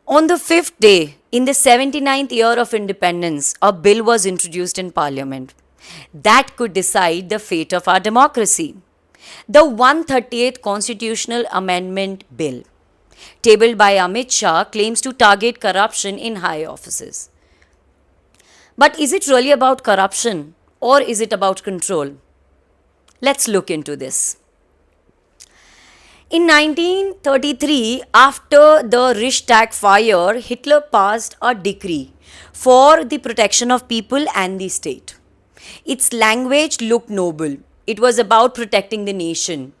On the fifth day, in the 79th year of independence, a bill was introduced in Parliament that could decide the fate of our democracy. The 138th Constitutional Amendment Bill, tabled by Amit Shah, claims to target corruption in high offices. But is it really about corruption or is it about control? Let's look into this. In 1933, after the Reichstag fire, Hitler passed a decree for the protection of people and the state. Its language looked noble. It was about protecting the nation.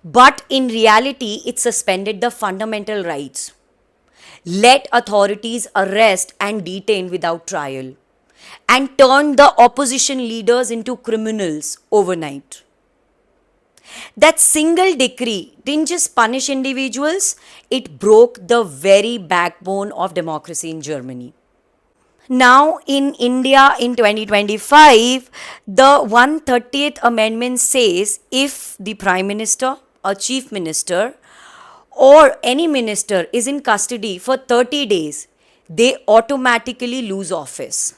But in reality, it suspended the fundamental rights, let authorities arrest and detain without trial, and turned the opposition leaders into criminals overnight. That single decree didn't just punish individuals, it broke the very backbone of democracy in Germany. Now, in India in 2025, the 130th Amendment says if the Prime Minister, a Chief Minister, or any minister is in custody for 30 days, they automatically lose office.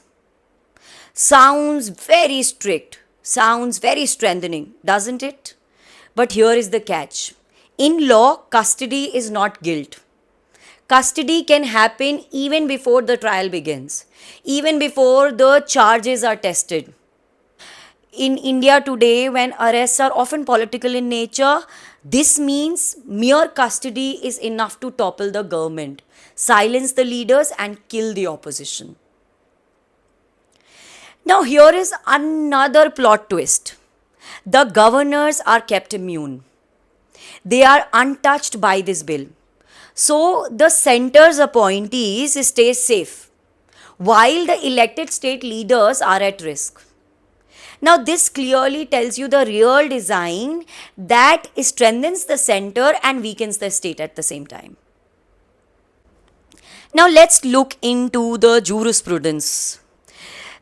Sounds very strict, sounds very strengthening, doesn't it? But here is the catch. In law, custody is not guilt. Custody can happen even before the trial begins, even before the charges are tested. In India today, when arrests are often political in nature, this means mere custody is enough to topple the government, silence the leaders, and kill the opposition. Now, here is another plot twist. The governors are kept immune. They are untouched by this bill. So the center's appointees stay safe, while the elected state leaders are at risk. Now, this clearly tells you the real design that strengthens the center and weakens the state at the same time. Now, let's look into the jurisprudence.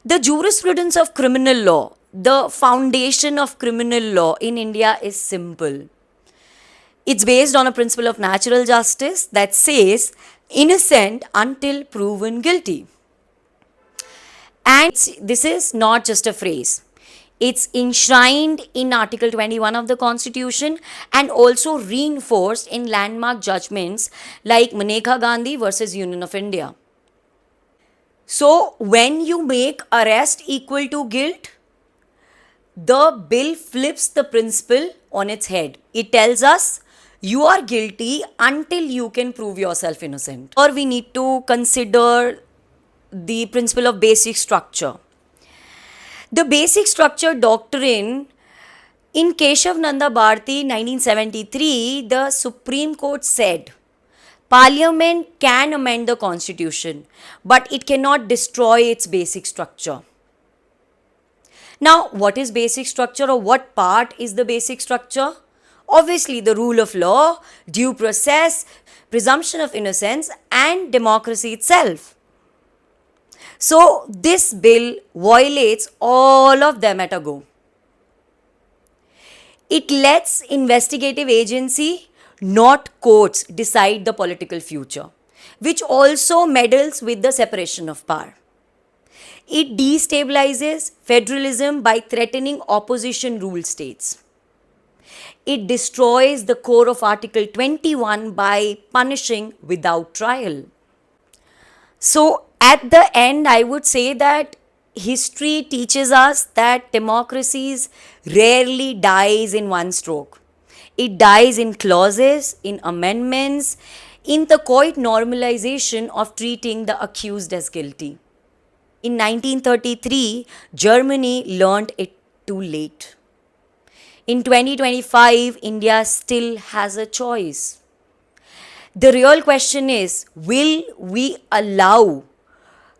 The jurisprudence of criminal law, the foundation of criminal law in India is simple. It's based on a principle of natural justice that says innocent until proven guilty. And this is not just a phrase. It's enshrined in Article 21 of the Constitution and also reinforced in landmark judgments like Manekha Gandhi versus Union of India. So, when you make arrest equal to guilt, the bill flips the principle on its head. It tells us you are guilty until you can prove yourself innocent. Or we need to consider the principle of basic structure. The basic structure doctrine in Keshav Nanda Bharati 1973, the Supreme Court said Parliament can amend the constitution, but it cannot destroy its basic structure. Now, what is basic structure or what part is the basic structure? Obviously, the rule of law, due process, presumption of innocence, and democracy itself. So, this bill violates all of them at a go. It lets investigative agency, not courts, decide the political future, which also meddles with the separation of power. It destabilizes federalism by threatening opposition ruled states. It destroys the core of Article 21 by punishing without trial. So, at the end, I would say that history teaches us that democracies rarely dies in one stroke. It dies in clauses, in amendments, in the quiet normalization of treating the accused as guilty. In 1933, Germany learned it too late. In 2025, India still has a choice. The real question is, will we allow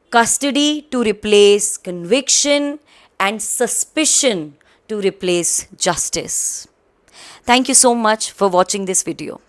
custody to replace conviction and suspicion to replace justice? Thank you so much for watching this video.